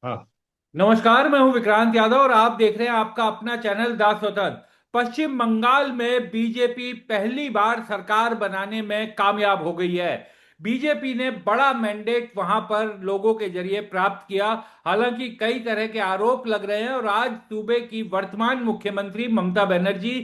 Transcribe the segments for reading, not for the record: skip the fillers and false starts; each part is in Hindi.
हाँ। नमस्कार, मैं हूं विक्रांत यादव और आप देख रहे हैं आपका अपना चैनल दास वतन। पश्चिम बंगाल में बीजेपी पहली बार सरकार बनाने में कामयाब हो गई है। बीजेपी ने बड़ा मैंडेट वहां पर लोगों के जरिए प्राप्त किया। हालांकि कई तरह के आरोप लग रहे हैं और आज सूबे की वर्तमान मुख्यमंत्री ममता बनर्जी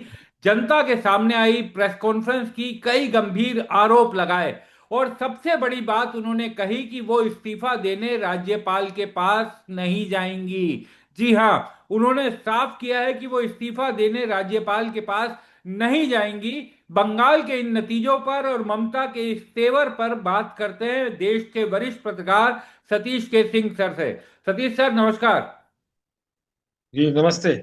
जनता के सामने आई, प्रेस कॉन्फ्रेंस की, कई गंभीर आरोप लगाए। और सबसे बड़ी बात उन्होंने कही कि वो इस्तीफा देने राज्यपाल के पास नहीं जाएंगी। जी हां, उन्होंने साफ किया है कि वो इस्तीफा देने राज्यपाल के पास नहीं जाएंगी। बंगाल के इन नतीजों पर और ममता के इस तेवर पर बात करते हैं देश के वरिष्ठ पत्रकार सतीश के सिंह सर से। सतीश सर, नमस्कार। जी नमस्ते।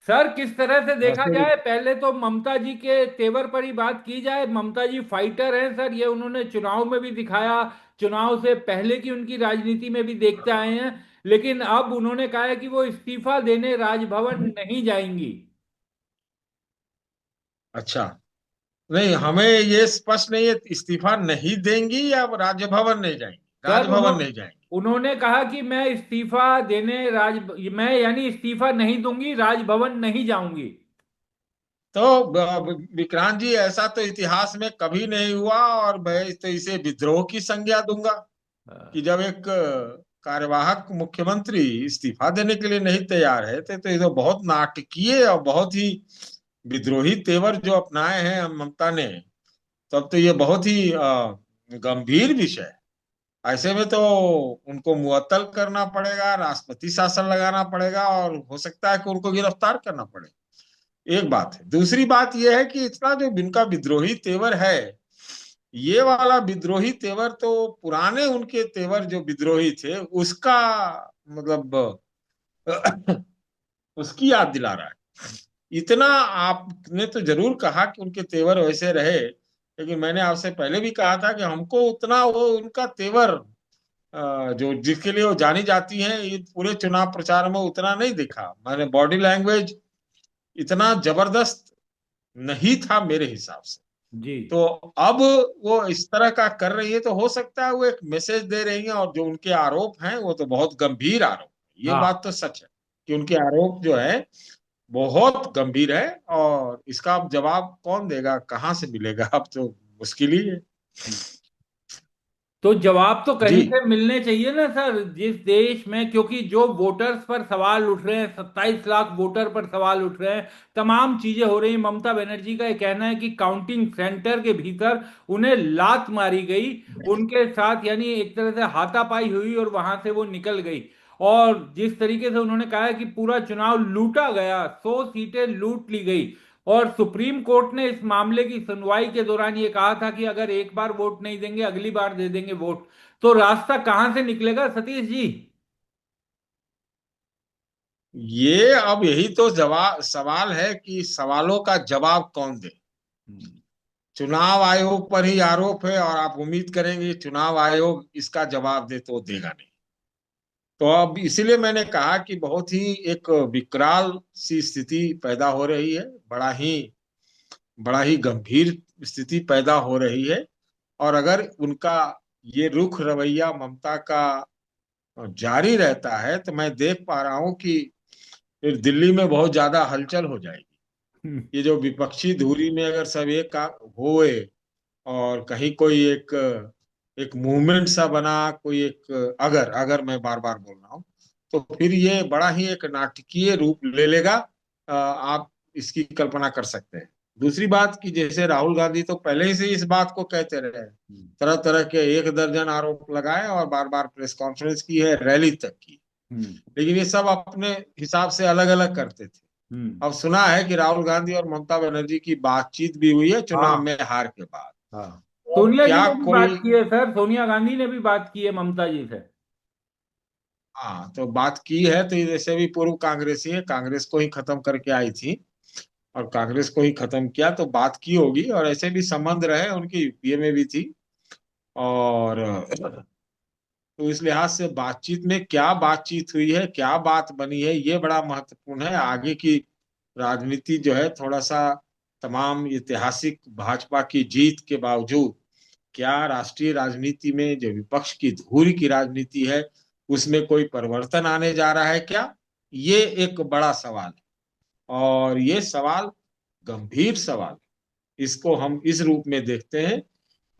सर, किस तरह से देखा नमस्ते जाए, पहले तो ममता जी के तेवर पर ही बात की जाए। ममता जी फाइटर हैं सर, ये उन्होंने चुनाव में भी दिखाया, चुनाव से पहले की उनकी राजनीति में भी देखते आए हैं। लेकिन अब उन्होंने कहा है कि वो इस्तीफा देने राजभवन नहीं जाएंगी। अच्छा, नहीं हमें ये स्पष्ट नहीं है इस्तीफा नहीं देंगी या राजभवन नहीं जाएंगी। सर, राजभवन नहीं जाएंगी। उन्होंने कहा कि मैं इस्तीफा देने मैं यानी इस्तीफा नहीं दूंगी, राजभवन नहीं जाऊंगी। तो विक्रांत जी, ऐसा तो इतिहास में कभी नहीं हुआ और मैं तो इसे विद्रोह की संज्ञा दूंगा कि जब एक कार्यवाहक मुख्यमंत्री इस्तीफा देने के लिए नहीं तैयार है तो ये तो बहुत नाटकीय और बहुत ही विद्रोही तेवर जो अपनाए हैं ममता ने। तब तो ये बहुत ही गंभीर विषय है। ऐसे में तो उनको मुअत्तल करना पड़ेगा, राष्ट्रपति शासन लगाना पड़ेगा और हो सकता है कि उनको गिरफ्तार करना पड़े। एक बात है। दूसरी बात यह है कि इतना जो इनका विद्रोही तेवर है, ये वाला विद्रोही तेवर तो पुराने उनके तेवर जो विद्रोही थे उसका मतलब उसकी याद दिला रहा है। इतना आपने तो जरूर कहा कि उनके तेवर वैसे रहे, लेकिन मैंने आपसे पहले भी कहा था कि हमको उतना वो उनका तेवर जो जिसके लिए वो जानी जाती हैं ये पूरे चुनाव प्रचार में उतना नहीं दिखा। मैंने बॉडी लैंग्वेज इतना जबरदस्त नहीं था मेरे हिसाब से। जी। तो अब वो इस तरह का कर रही है तो हो सकता है वो एक मैसेज दे रही है, और जो उनके आरोप हैं वो तो बहुत गंभीर आरोप है। ये हाँ। बात तो सच है कि उनके आरोप जो है बहुत गंभीर है, और इसका अब जवाब कौन देगा, कहाँ से मिलेगा, अब तो मुश्किल ही है। तो जवाब तो जी। कहीं से मिलने चाहिए ना सर, जिस देश में, क्योंकि जो वोटर्स पर सवाल उठ रहे हैं, 27 लाख वोटर पर सवाल उठ रहे हैं, तमाम चीजें हो रही हैं। ममता बनर्जी का यह कहना है कि काउंटिंग सेंटर के भीतर उन्हें लात मारी गई, उनके साथ यानी एक तरह से हाथापाई हुई और वहां से वो निकल गई। और जिस तरीके से उन्होंने कहा है कि पूरा चुनाव लूटा गया, 100 सीटें लूट ली गई। और सुप्रीम कोर्ट ने इस मामले की सुनवाई के दौरान ये कहा था कि अगर एक बार वोट नहीं देंगे, अगली बार दे देंगे वोट। तो रास्ता कहां से निकलेगा सतीश जी? ये अब यही तो जवाब सवाल है कि सवालों का जवाब कौन दे। चुनाव आयोग पर ही आरोप है और आप उम्मीद करेंगे चुनाव आयोग इसका जवाब दे, तो देगा नहीं। तो अब इसीलिए मैंने कहा कि बहुत ही एक विकराल सी स्थिति पैदा हो रही है। बड़ा ही गंभीर स्थिति पैदा हो रही है। और अगर उनका ये रुख रवैया ममता का जारी रहता है तो मैं देख पा रहा हूं कि फिर दिल्ली में बहुत ज्यादा हलचल हो जाएगी। ये जो विपक्षी धुरी में अगर सब एक का होए और कहीं कोई एक एक मूवमेंट सा बना, कोई एक, अगर अगर मैं बार बार बोल रहा हूँ, तो फिर ये बड़ा ही एक नाटकीय रूप ले लेगा। आप इसकी कल्पना कर सकते हैं। दूसरी बात कि जैसे राहुल गांधी तो पहले ही से इस बात को कहते रहे हैं, तरह तरह के 1 दर्जन आरोप लगाए और बार बार प्रेस कॉन्फ्रेंस की है, रैली तक की। हम्म। लेकिन ये सब अपने हिसाब से अलग अलग करते थे। हम्म। अब सुना है कि राहुल गांधी और ममता बनर्जी की बातचीत भी हुई है चुनाव हाँ। में हार के बाद। हाँ। और सोनिया जी क्या ने भी कोई, बात की है सर, सोनिया गांधी ने भी बात की है ममता जी से। हाँ तो बात की है तो ये जैसे भी पूर्व कांग्रेसी है, कांग्रेस को ही खत्म करके आई थी और कांग्रेस को ही खत्म किया, तो बात की होगी। और ऐसे भी संबंध रहे उनकी, यूपीए में भी थी। और तो इस लिहाज से बातचीत में क्या बातचीत हुई है, क्या बात बनी है, ये बड़ा महत्वपूर्ण है। आगे की राजनीति जो है थोड़ा सा, तमाम ऐतिहासिक भाजपा की जीत के बावजूद क्या राष्ट्रीय राजनीति में जो विपक्ष की धूल की राजनीति है उसमें कोई परिवर्तन आने जा रहा है क्या? ये एक बड़ा सवाल है, और ये सवाल गंभीर सवाल है। इसको हम इस रूप में देखते हैं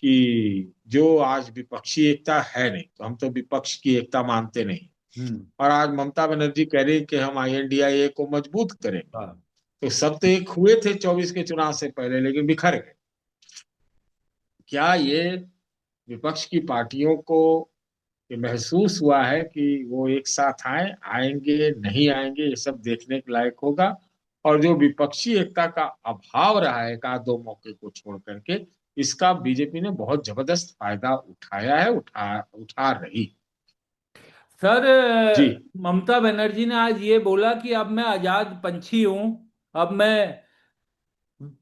कि जो आज विपक्षी एकता है नहीं, तो हम तो विपक्ष की एकता मानते नहीं। हम्म। और आज ममता बनर्जी कह रही कि हम INDIA को मजबूत करेंगे। हाँ। तो सब तो एक हुए थे 24 के चुनाव से पहले, लेकिन बिखर गए। क्या ये विपक्ष की पार्टियों को ये महसूस हुआ है कि वो एक साथ आएंगे नहीं आएंगे, ये सब देखने के लायक होगा। और जो विपक्षी एकता का अभाव रहा है एक आध दो मौके को छोड़ करके, इसका बीजेपी ने बहुत जबरदस्त फायदा उठाया है, उठा रही। सर, जी। ममता बनर्जी ने आज ये बोला कि अब मैं आजाद पंछी हूं, अब मैं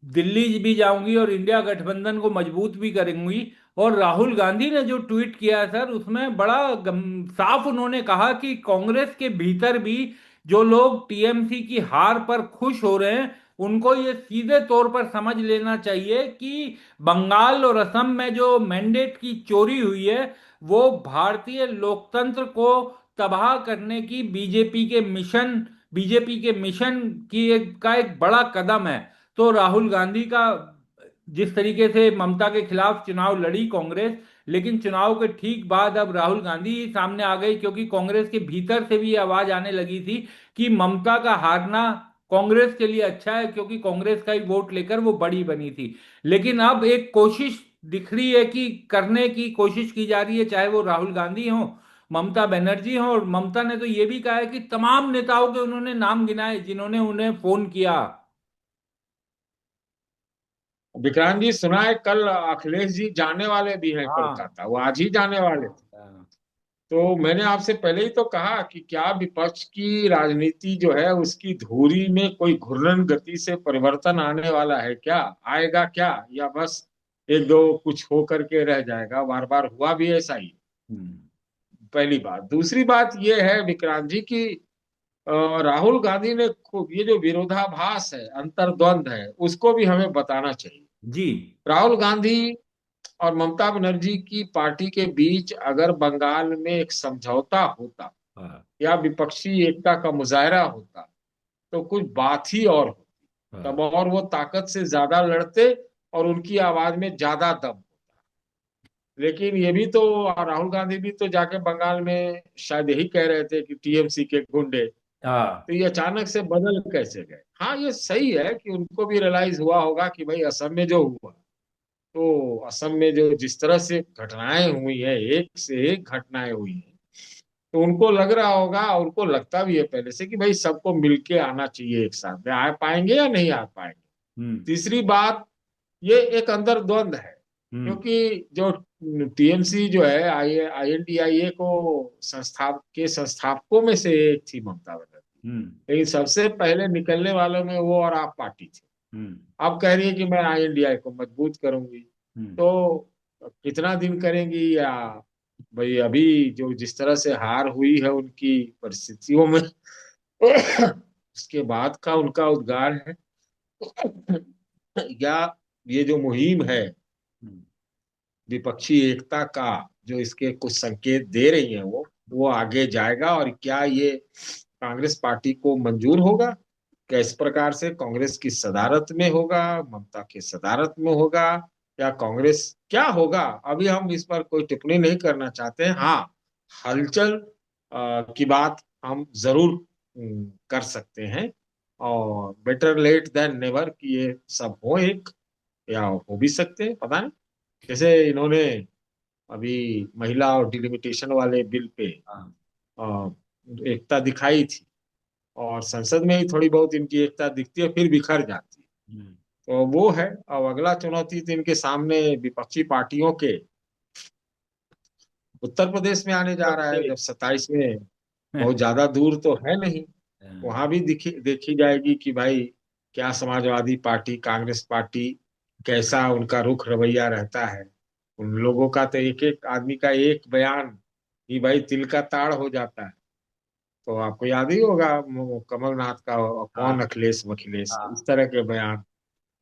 दिल्ली भी जाऊंगी और इंडिया गठबंधन को मजबूत भी करेंगी। और राहुल गांधी ने जो ट्वीट किया है सर, उसमें बड़ा साफ उन्होंने कहा कि कांग्रेस के भीतर भी जो लोग टीएमसी की हार पर खुश हो रहे हैं, उनको ये सीधे तौर पर समझ लेना चाहिए कि बंगाल और असम में जो मैंडेट की चोरी हुई है, वो भारतीय लोकतंत्र को तबाह करने की बीजेपी के मिशन का एक बड़ा कदम है। तो राहुल गांधी का जिस तरीके से ममता के खिलाफ चुनाव लड़ी कांग्रेस, लेकिन चुनाव के ठीक बाद अब राहुल गांधी ही सामने आ गई, क्योंकि कांग्रेस के भीतर से भी ये आवाज आने लगी थी कि ममता का हारना कांग्रेस के लिए अच्छा है, क्योंकि कांग्रेस का ही वोट लेकर वो बड़ी बनी थी। लेकिन अब एक कोशिश दिख रही है कि करने की कोशिश की जा रही है, चाहे वो राहुल गांधी हो, ममता बनर्जी हो। और ममता ने तो ये भी कहा है कि तमाम नेताओं के उन्होंने नाम गिनाए जिन्होंने उन्हें फोन किया। विक्रांत जी, सुना है कल अखिलेश जी जाने वाले भी हैं हाँ। कोलकाता, वो आज ही जाने वाले थे। हाँ। तो मैंने आपसे पहले ही तो कहा कि क्या विपक्ष की राजनीति जो है उसकी धुरी में कोई घूर्णन गति से परिवर्तन आने वाला है क्या? आएगा क्या, या बस एक दो कुछ हो करके रह जाएगा? बार बार हुआ भी ऐसा ही। हम्म। पहली बात। दूसरी बात यह है विक्रांत जी की राहुल गांधी ने खूब ये जो विरोधाभास है, अंतर्द्वंद है, उसको भी हमें बताना चाहिए। जी। राहुल गांधी और ममता बनर्जी की पार्टी के बीच अगर बंगाल में एक समझौता होता हाँ। या विपक्षी एकता का मुजाहरा होता, तो कुछ बात ही और होती। तब हाँ। और वो ताकत से ज्यादा लड़ते और उनकी आवाज में ज्यादा दम। लेकिन ये भी तो, राहुल गांधी भी तो जाके बंगाल में शायद यही कह रहे थे कि TMC के गुंडे। हाँ। तो ये अचानक से बदल कैसे गए? हाँ, ये सही है कि उनको भी रियलाइज हुआ होगा कि भाई असम में जो हुआ, तो असम में जो जिस तरह से घटनाएं हुई है, एक से एक घटनाएं हुई हैं, तो उनको लग रहा होगा, और उनको लगता भी है पहले से कि भाई सबको मिलके आना चाहिए एक साथ में। आ पाएंगे या नहीं आ पाएंगे? हम्म। तीसरी बात, ये एक अंदर द्वंद है, हम्म। क्योंकि जो TMC जो है, INDIA को संस्थापकों में से एक थी ममता बनर्जी। हम्म। लेकिन सबसे पहले निकलने वालों में वो और आप पार्टी थी। हम्म। अब कह रही है कि मैं INDIA को मजबूत करूंगी। हम्म। तो कितना दिन करेंगी? या भाई अभी जो जिस तरह से हार हुई है उनकी परिस्थितियों में, उसके बाद का उनका उद्गार है, या ये जो मुहिम है हम्म। विपक्षी एकता का, जो इसके कुछ संकेत दे रही है, वो आगे जाएगा? और क्या ये कांग्रेस पार्टी को मंजूर होगा? क्या इस प्रकार से कांग्रेस की सदारत में होगा, ममता की सदारत में होगा, या कांग्रेस क्या होगा? अभी हम इस पर कोई टिप्पणी नहीं करना चाहते हैं। हाँ, हलचल की बात हम जरूर कर सकते हैं। और बेटर लेट देन नेवर कि ये सब हो एक, या हो भी सकते हैं, पता नहीं। जैसे इन्होंने अभी महिला और डिलिमिटेशन वाले बिल पे हाँ। अ, एकता दिखाई थी, और संसद में ही थोड़ी बहुत इनकी एकता दिखती है, फिर बिखर जाती है। हम्म। तो वो है। अब अगला चुनौती तो इनके सामने विपक्षी पार्टियों के उत्तर प्रदेश में आने जा रहा है, जब 27 में बहुत ज्यादा दूर तो है नहीं। वहां भी देखी जाएगी कि भाई क्या समाजवादी पार्टी, कांग्रेस पार्टी, कैसा उनका रुख रवैया रहता है। उन लोगों का तो एक एक आदमी का एक बयान ही भाई तिल का ताड़ हो जाता है। तो आपको याद ही होगा कमलनाथ का, हाँ। कौन अखिलेश वखिलेश, हाँ। इस तरह के बयान।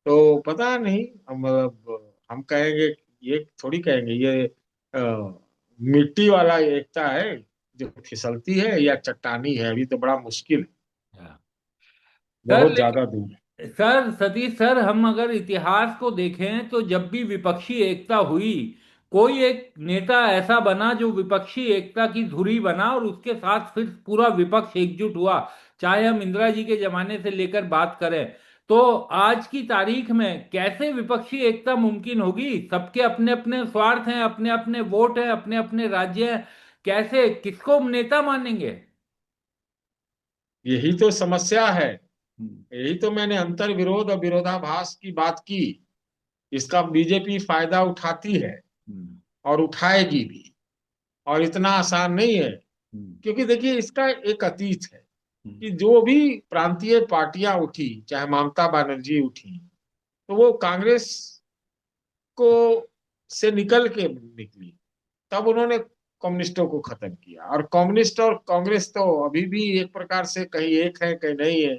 तो पता नहीं, हम कहेंगे, ये थोड़ी कहेंगे ये मिट्टी वाला एकता है। जो फिसलती है या चट्टानी है, अभी तो बड़ा मुश्किल है, हाँ। सर बहुत ज्यादा दूर है। सर सतीश सर, हम अगर इतिहास को देखें तो जब भी विपक्षी एकता हुई, कोई एक नेता ऐसा बना जो विपक्षी एकता की धुरी बना और उसके साथ फिर पूरा विपक्ष एकजुट हुआ। चाहे हम इंदिरा जी के जमाने से लेकर बात करें, तो आज की तारीख में कैसे विपक्षी एकता मुमकिन होगी? सबके अपने अपने स्वार्थ हैं, अपने अपने वोट हैं, अपने अपने राज्य हैं। कैसे, किसको नेता मानेंगे? यही तो समस्या है। हम्म। यही तो मैंने अंतर विरोध और विरोधाभास की बात की। इसका बीजेपी फायदा उठाती है हम्म। और उठाएगी भी, और इतना आसान नहीं है। हम्म। क्योंकि देखिए, इसका एक अतीत है हम्म। कि जो भी प्रांतीय पार्टियां उठी, चाहे ममता बनर्जी उठी, तो वो कांग्रेस को से निकल के निकली। तब उन्होंने कम्युनिस्टों को खत्म किया, और कम्युनिस्ट और कांग्रेस तो अभी भी एक प्रकार से कहीं एक है कहीं नहीं है।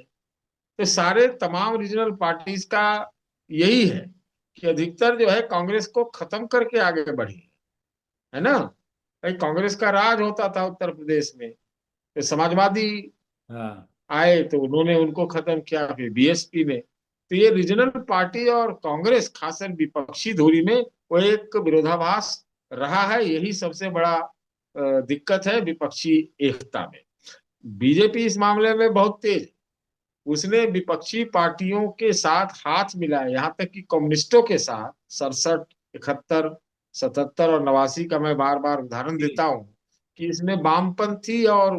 तो सारे तमाम रीजनल पार्टीज का यही है कि अधिकतर जो है कांग्रेस को खत्म करके आगे बढ़ी है ना। भाई, कांग्रेस का राज होता था उत्तर प्रदेश में, तो समाजवादी हाँ। आए तो उन्होंने उनको खत्म किया, फिर बीएसपी ने। तो ये रीजनल पार्टी और कांग्रेस खासकर विपक्षी धुरी में वो एक विरोधाभास रहा है। यही सबसे बड़ा दिक्कत है विपक्षी एकता में। बीजेपी इस मामले में बहुत तेज है। उसने विपक्षी पार्टियों के साथ हाथ मिलाया, यहाँ तक कि कम्युनिस्टों के साथ। 67, 71, 77 और 89 का मैं बार बार उदाहरण जी। देता हूँ कि इसमें वामपंथी और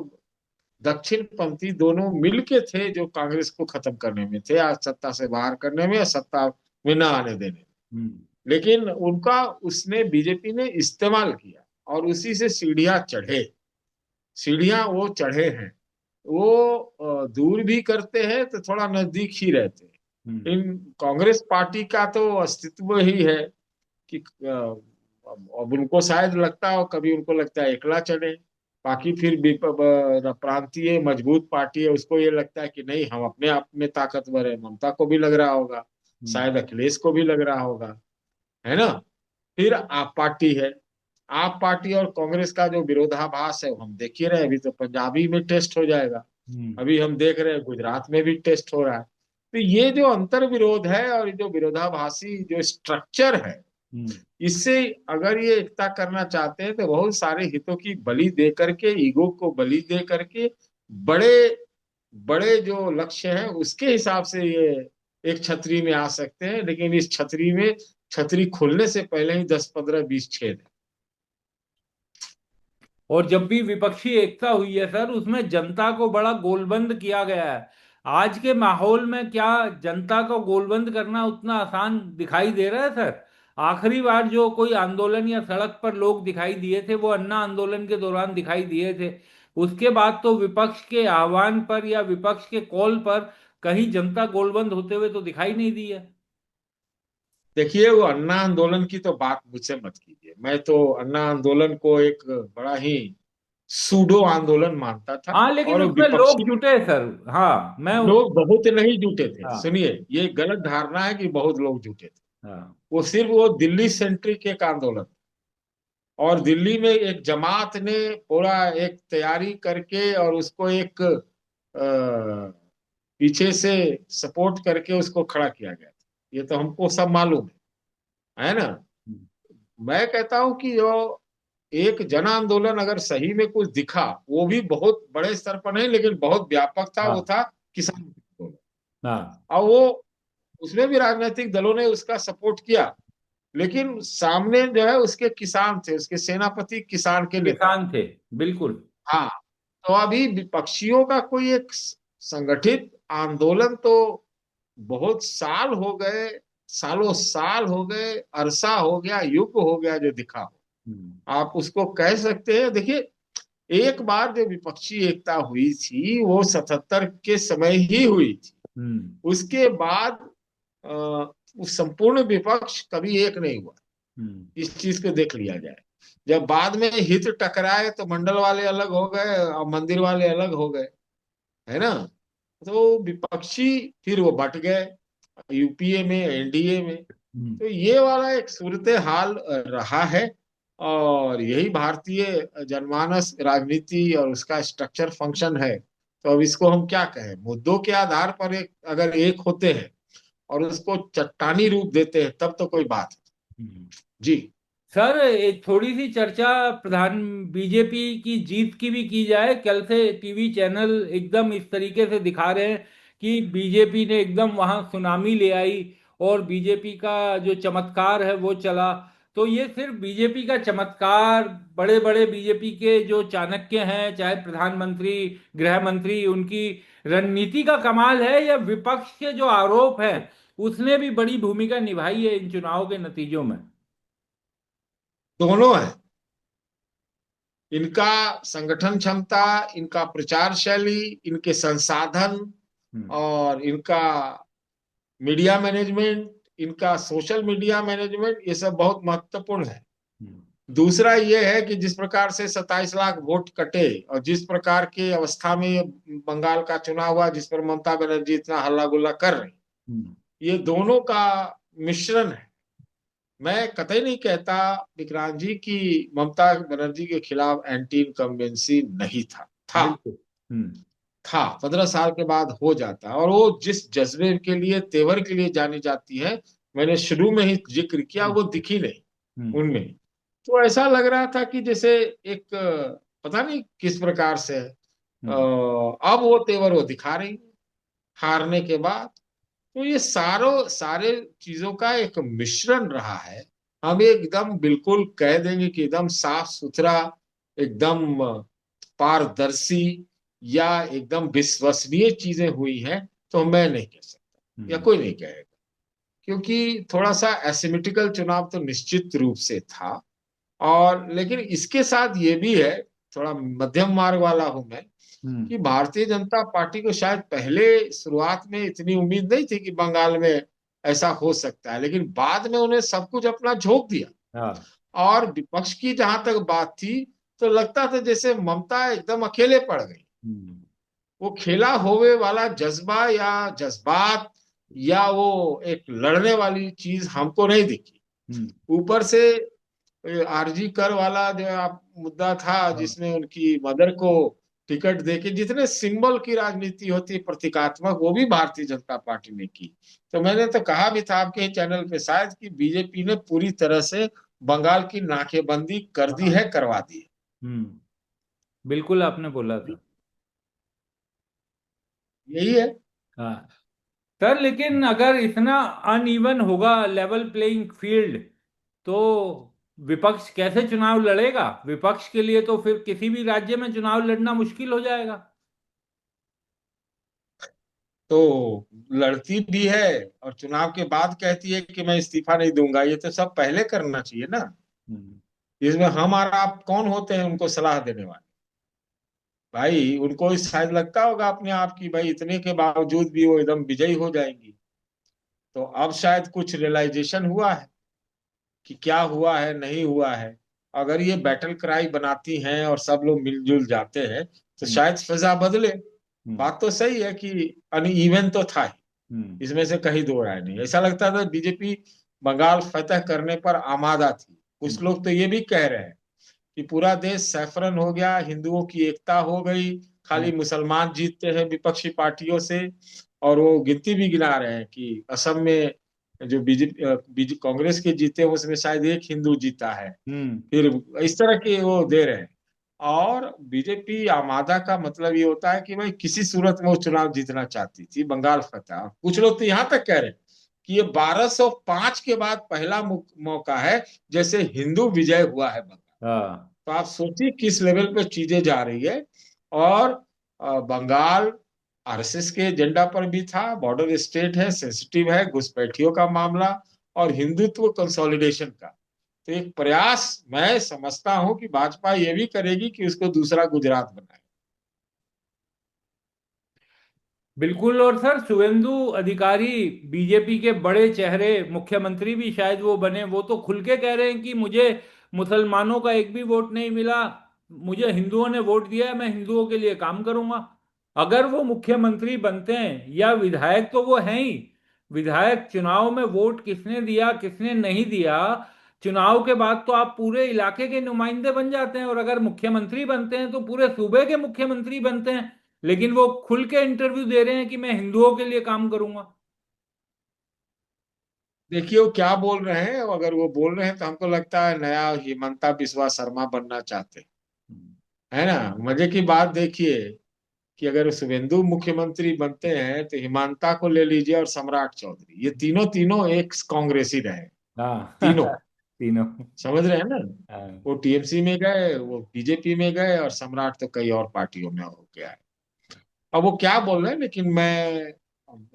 दक्षिणपंथी दोनों मिलके थे जो कांग्रेस को खत्म करने में थे, आज सत्ता से बाहर करने में या सत्ता में न आने देने में। हम्म। लेकिन उनका उसने बीजेपी ने इस्तेमाल किया, और उसी से सीढ़ियां चढ़े। सीढ़ियां वो चढ़े हैं। वो दूर भी करते हैं तो थोड़ा नजदीक ही रहते हैं। हम्म। इन कांग्रेस पार्टी का तो अस्तित्व ही है कि अब उनको शायद लगता हो, कभी उनको लगता है एकला चले। बाकी फिर प्रांतीय मजबूत पार्टी है, उसको ये लगता है कि नहीं, हम अपने आप में ताकतवर है। ममता को भी लग रहा होगा, हम्म। शायद अखिलेश को भी लग रहा होगा, है ना। फिर आप पार्टी है। आप पार्टी और कांग्रेस का जो विरोधाभास है वो हम देख ही रहे हैं। अभी तो पंजाबी में टेस्ट हो जाएगा, हम्म। अभी हम देख रहे हैं गुजरात में भी टेस्ट हो रहा है। तो ये जो अंतर विरोध है और ये जो विरोधाभासी जो स्ट्रक्चर है, हम्म। इससे अगर ये एकता करना चाहते हैं तो बहुत सारे हितों की बलि दे करके, ईगो को बलि दे करके, बड़े बड़े जो लक्ष्य हैं उसके हिसाब से ये एक छतरी में आ सकते हैं। लेकिन इस छतरी में, छतरी खुलने से पहले ही 10, 15, 20 छेद है। और जब भी विपक्षी एकता हुई है सर, उसमें जनता को बड़ा गोलबंद किया गया है। आज के माहौल में क्या जनता को गोलबंद करना उतना आसान दिखाई दे रहा है सर? आखिरी बार जो कोई आंदोलन या सड़क पर लोग दिखाई दिए थे, वो अन्ना आंदोलन के दौरान दिखाई दिए थे। उसके बाद तो विपक्ष के आह्वान पर या विपक्ष के कॉल पर कहीं जनता गोलबंद होते हुए तो दिखाई नहीं दी है। देखिए, वो अन्ना आंदोलन की तो बात मुझसे मत कीजिए। मैं तो अन्ना आंदोलन को एक बड़ा ही सूडो आंदोलन मानता था। हाँ, लेकिन और उसमें लोग विपक्षी जुटे सर। हाँ, मैं लोग बहुत नहीं जुटे थे। हाँ। सुनिए, ये गलत धारणा है कि बहुत लोग जुटे थे। हाँ। वो दिल्ली सेंट्रिक एक आंदोलन, और दिल्ली में एक जमात ने पूरा एक तैयारी करके और उसको एक पीछे से सपोर्ट करके उसको खड़ा किया गया था। ये तो हमको सब मालूम है ना। हम्म। मैं कहता हूं कि जो एक जन आंदोलन अगर सही में कुछ दिखा, वो भी बहुत बड़े स्तर पर नहीं लेकिन बहुत व्यापक था, वो हाँ। था किसान आंदोलन। हाँ। और वो, उसमें भी राजनीतिक दलों ने उसका सपोर्ट किया, लेकिन सामने जो है उसके किसान थे, उसके सेनापति किसान के नेता। किसान थे, बिल्कुल। हाँ। तो अभी विपक्षियों का कोई एक संगठित आंदोलन तो बहुत साल हो गए, सालों साल हो गए, अरसा हो गया, युग हो गया जो दिखा हो। हम्म। आप उसको कह सकते हैं। देखिए, एक बार जो विपक्षी एकता हुई थी वो 77 के समय ही हुई थी। हम्म। उसके बाद अ, वो संपूर्ण विपक्ष कभी एक नहीं हुआ। हम्म। इस चीज को देख लिया जाए। जब बाद में हित टकराए तो मंडल वाले अलग हो गए और मंदिर वाले अलग हो गए, है ना। तो विपक्षी फिर वो बट गए, यूपीए में, एनडीए में। हम्म। तो ये वाला एक सूरत हाल रहा है। और यही भारतीय जनमानस राजनीति और उसका स्ट्रक्चर फंक्शन है। तो अब इसको हम क्या कहें, मुद्दों के आधार पर एक अगर एक होते हैं और उसको चट्टानी रूप देते हैं तब तो कोई बात है। हम्म। जी। सर एक थोड़ी सी चर्चा प्रधान बीजेपी की जीत की भी की जाए। कल से टीवी चैनल एकदम इस तरीके से दिखा रहे हैं कि बीजेपी ने एकदम वहां सुनामी ले आई और बीजेपी का जो चमत्कार है वो चला। तो ये सिर्फ बीजेपी का चमत्कार, बड़े बड़े बीजेपी के जो चाणक्य हैं, चाहे प्रधानमंत्री, गृह मंत्री, उनकी रणनीति का कमाल है, या विपक्ष के जो आरोप हैं उसने भी बड़ी भूमिका निभाई है इन चुनाव के नतीजों में? दोनों है। इनका संगठन क्षमता, इनका प्रचार शैली, इनके संसाधन हम्म। और इनका मीडिया मैनेजमेंट, इनका सोशल मीडिया मैनेजमेंट, ये सब बहुत महत्वपूर्ण है। हम्म। दूसरा ये है कि जिस प्रकार से 27 लाख वोट कटे और जिस प्रकार की अवस्था में ये बंगाल का चुनाव हुआ, जिस पर ममता बनर्जी इतना हल्ला गुल्ला कर रही, हम्म। ये दोनों का मिश्रण है। मैं कतई नहीं कहता विक्रांत जी की ममता बनर्जी के खिलाफ एंटी इनकम्बेंसी नहीं था। बिल्कुल। हम्म। था 15 साल के बाद हो जाता, और वो जिस जज्बे के लिए, तेवर के लिए जानी जाती है, मैंने शुरू में ही जिक्र किया, वो दिखी नहीं हम्म। उनमें। तो ऐसा लग रहा था कि जैसे एक पता नहीं किस प्रकार से हम्म। अब वो तेवर वो दिखा रही हारने के बाद। तो ये सारे चीजों का एक मिश्रण रहा है। हम एकदम बिल्कुल कह देंगे कि एकदम साफ सुथरा, एकदम पारदर्शी या एकदम विश्वसनीय चीजें हुई हैं, तो मैं नहीं कह सकता या हम्म। कोई नहीं कहेगा। क्योंकि थोड़ा सा एसिमेट्रिकल चुनाव तो निश्चित रूप से था। और लेकिन इसके साथ ये भी है, थोड़ा मध्यम मार्ग वाला हूं मैं, हम्म। कि भारतीय जनता पार्टी को शायद पहले शुरुआत में इतनी उम्मीद नहीं थी कि बंगाल में ऐसा हो सकता है, लेकिन बाद में उन्हें सब कुछ अपना झोंक दिया। हाँ। और विपक्ष की जहां तक बात थी, तो लगता था जैसे ममता एकदम अकेले पड़ गई। हम्म। वो खेला होवे वाला जज्बा या जज्बात या वो एक लड़ने वाली चीज हमको नहीं दिखी। हम्म। ऊपर से आरजी कर वाला जो आप मुद्दा था, हाँ। जिसमें उनकी मदर को टिकट देके, जितने सिंबल की राजनीति होती है प्रतीकात्मक, वो भी भारतीय जनता पार्टी ने की। तो मैंने तो कहा भी था आपके ही चैनल पे शायद कि बीजेपी ने पूरी तरह से बंगाल की नाकेबंदी कर दी हाँ। है, करवा दी है। हम्म। बिल्कुल आपने बोला था। यही है। हाँ सर, लेकिन अगर इतना अनइवन होगा लेवल प्लेइंग फील्ड, तो विपक्ष कैसे चुनाव लड़ेगा? विपक्ष के लिए तो फिर किसी भी राज्य में चुनाव लड़ना मुश्किल हो जाएगा। तो लड़ती भी है और चुनाव के बाद कहती है कि मैं इस्तीफा नहीं दूंगा। ये तो सब पहले करना चाहिए ना। हम्म। इसमें हम और आप कौन होते हैं उनको सलाह देने वाले? भाई उनको शायद लगता होगा अपने आप की भाई इतने के बावजूद भी वो एकदम विजयी हो जाएंगी। तो अब शायद कुछ रियलाइजेशन हुआ है कि क्या हुआ है नहीं हुआ है। अगर ये बैटल क्राई बनाती हैं और सब लोग मिलजुल जाते हैं, तो हम्म। शायद फिजा बदले। हम्म। बात तो सही है कि अनइवन तो था ही, हम्म। इसमें से कहीं दो राय नहीं। ऐसा लगता था बीजेपी बंगाल फतह करने पर आमादा थी। कुछ हम्म। लोग तो ये भी कह रहे हैं कि पूरा देश सैफरन हो गया, हिंदुओं की एकता हो गई, हम्म। खाली मुसलमान जीतते हैं विपक्षी पार्टियों से। और वो गिनती भी गिना रहे हैं कि असम में जो बीजेपी कांग्रेस के जीते हैं, उसमें शायद एक हिंदू जीता है। हम्म। फिर इस तरह के वो दे रहे हैं। और बीजेपी आमादा का मतलब ये होता है कि भाई किसी सूरत में वो चुनाव जीतना चाहती थी, बंगाल फतेह। कुछ लोग तो यहां तक कह रहे हैं कि ये 1205 के बाद पहला मौका है जैसे हिंदू विजय हुआ है बंगाल। हाँ। तो आप सोचिए किस लेवल पे चीजें जा रही है। और बंगाल आरएसएस के एजेंडा पर भी था, बॉर्डर स्टेट है, सेंसिटिव है, घुसपैठियों का मामला और हिंदुत्व कंसोलिडेशन का। तो एक प्रयास मैं समझता हूं कि भाजपा ये भी करेगी कि उसको दूसरा गुजरात बनाए। बिल्कुल। और सर शुवेंदु अधिकारी, बीजेपी के बड़े चेहरे, मुख्यमंत्री भी शायद वो बने, वो तो खुल के कह रहे हैं कि मुझे मुसलमानों का एक भी वोट नहीं मिला, मुझे हिंदुओं ने वोट दिया है, मैं हिंदुओं के लिए काम करूंगा। अगर वो मुख्यमंत्री बनते हैं, या विधायक तो वो हैं ही, विधायक चुनाव में वोट किसने दिया किसने नहीं दिया, चुनाव के बाद तो आप पूरे इलाके के नुमाइंदे बन जाते हैं, और अगर मुख्यमंत्री बनते हैं तो पूरे सूबे के मुख्यमंत्री बनते हैं। लेकिन वो खुल के इंटरव्यू दे रहे हैं कि मैं हिंदुओं के लिए काम करूंगा। देखिए वो क्या बोल रहे हैं, अगर वो बोल रहे हैं तो हमको लगता है नया हिमंता बिस्वा शर्मा बनना चाहते हैं, है ना। मजे की बात देखिए कि अगर शुभेंदु मुख्यमंत्री बनते हैं तो हिमांता को ले लीजिए और सम्राट चौधरी, ये तीनों तीनों एक कांग्रेसी रहे, हाँ। तीनों। तीनों। समझ रहे हैं ना। हाँ। वो टीएमसी में गए, वो बीजेपी में गए, और सम्राट तो कई और पार्टियों में हो गया है। अब वो क्या बोल रहे हैं, लेकिन मैं,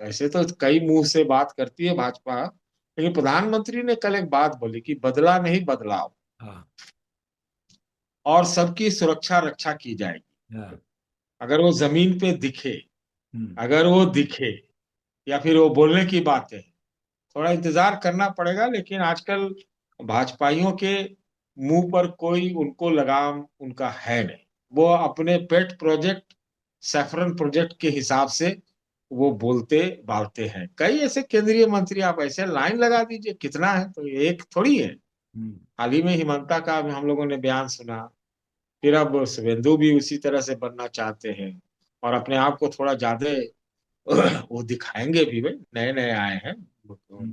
ऐसे तो कई मुंह से बात करती है भाजपा, लेकिन प्रधानमंत्री ने कल एक बात बोली कि बदला नहीं बदलाव, हाँ। और सबकी सुरक्षा रक्षा की जाएगी। हाँ। अगर वो जमीन पे दिखे, हम्म। अगर वो दिखे, या फिर वो बोलने की बातें, थोड़ा इंतजार करना पड़ेगा। लेकिन आजकल भाजपाइयों के मुंह पर कोई उनको लगाम उनका है नहीं। वो अपने पेट प्रोजेक्ट, सैफरन प्रोजेक्ट के हिसाब से वो बोलते बालते हैं। कई ऐसे केंद्रीय मंत्री, आप ऐसे लाइन लगा दीजिए, कितना है, तो एक थोड़ी है। हम्म। हाल ही में हिमंता का हम लोगों ने बयान सुना, फिर अब शुभेंदु भी उसी तरह से बनना चाहते हैं, और अपने आप को थोड़ा ज्यादा वो दिखाएंगे भी। भाई नए नए आए हैं हम्म।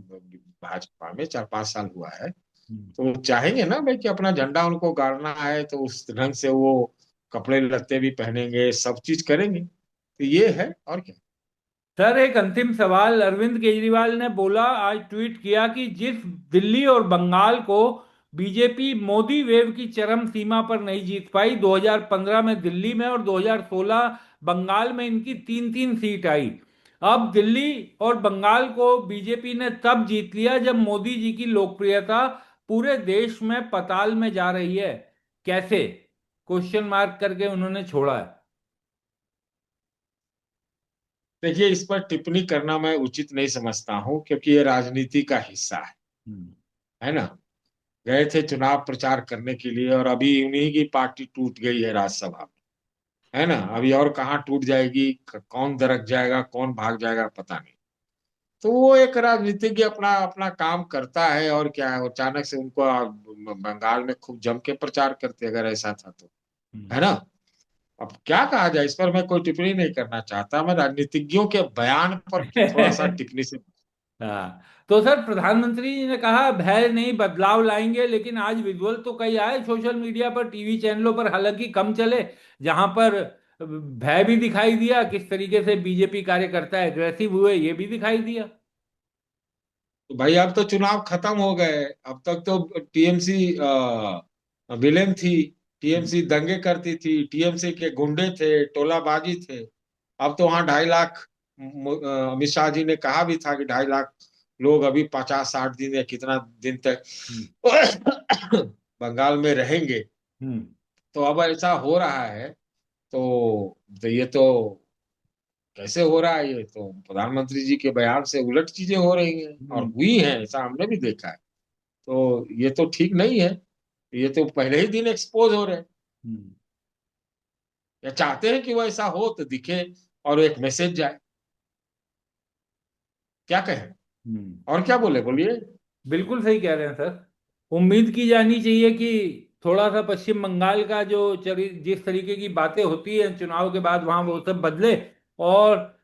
भाजपा में, 4-5 साल हुआ है, हम्म। तो वो चाहेंगे ना भाई कि अपना झंडा उनको गाड़ना है, तो उस ढंग से वो कपड़े लत्ते भी पहनेंगे, सब चीज करेंगे। तो ये है, और क्या। सर, एक अंतिम सवाल। अरविंद केजरीवाल ने बोला, आज ट्वीट किया कि जिस दिल्ली और बंगाल को बीजेपी मोदी वेव की चरम सीमा पर नहीं जीत पाई, 2015 में दिल्ली में और 2016 बंगाल में इनकी तीन तीन सीट आई। अब दिल्ली और बंगाल को बीजेपी ने तब जीत लिया जब मोदी जी की लोकप्रियता पूरे देश में पताल में जा रही है। कैसे? क्वेश्चन मार्क करके उन्होंने छोड़ा है। देखिए इस पर टिप्पणी करना मैं उचित नहीं समझता हूँ, क्योंकि ये राजनीति का हिस्सा हम्म। है ना। गए थे चुनाव प्रचार करने के लिए, और अभी उन्हीं की पार्टी टूट गई है राज्यसभा में, है ना। अभी और कहाँ टूट जाएगी, कौन दरक जाएगा, कौन भाग जाएगा, पता नहीं। तो वो एक राजनीतिज्ञ अपना अपना काम करता है, और क्या है, अचानक से उनको बंगाल में खूब जम के प्रचार करते, अगर ऐसा था तो, हम्म। है ना। अब क्या कहा जाए, इस पर मैं कोई टिप्पणी नहीं करना चाहता। मैं राजनीतिज्ञों के बयान पर थोड़ा सा टिप्पणी से। हाँ। तो सर, प्रधानमंत्री जी ने कहा भय नहीं बदलाव लाएंगे, लेकिन आज विजुअल तो कई आए सोशल मीडिया पर, टीवी चैनलों पर, हालांकि कम चले, जहां पर भय भी दिखाई दिया, किस तरीके से बीजेपी कार्यकर्ता एग्रेसिव हुए ये भी दिखाई दिया। तो भाई अब तो चुनाव खत्म हो गए, अब तक तो टीएमसी विलेन थी, हम्म। टीएमसी दंगे करती थी, टीएमसी के गुंडे थे, टोलाबाजी थे। अब तो वहां 2.5 लाख, अमित शाह जी ने कहा भी था कि 2.5 लाख लोग अभी 50-60 दिन या कितना दिन तक हम्म। बंगाल में रहेंगे। हम्म। तो अब ऐसा हो रहा है, तो ये तो कैसे हो रहा है, ये तो प्रधानमंत्री जी के बयान से उलट चीजें हो रही हैं, और हम्म। हुई हैं, ऐसा हमने भी देखा है। तो ये तो ठीक नहीं है। ये तो पहले ही दिन एक्सपोज हो रहे हैं, हम्म। या चाहते हैं कि वो ऐसा हो तो दिखे, और एक मैसेज जाए। क्या कहें, हम्म। और क्या बोले, बोलिए। बिल्कुल सही कह रहे हैं सर। उम्मीद की जानी चाहिए कि थोड़ा सा पश्चिम बंगाल का जो जिस तरीके की बातें होती है चुनाव के बाद, वहां वो सब बदले, और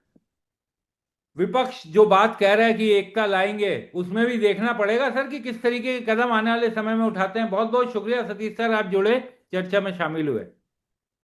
विपक्ष जो बात कह रहा है कि एकता लाएंगे, उसमें भी देखना पड़ेगा सर कि किस तरीके के कदम आने वाले समय में उठाते हैं। बहुत बहुत शुक्रिया सतीश सर, आप जुड़े, चर्चा में शामिल हुए।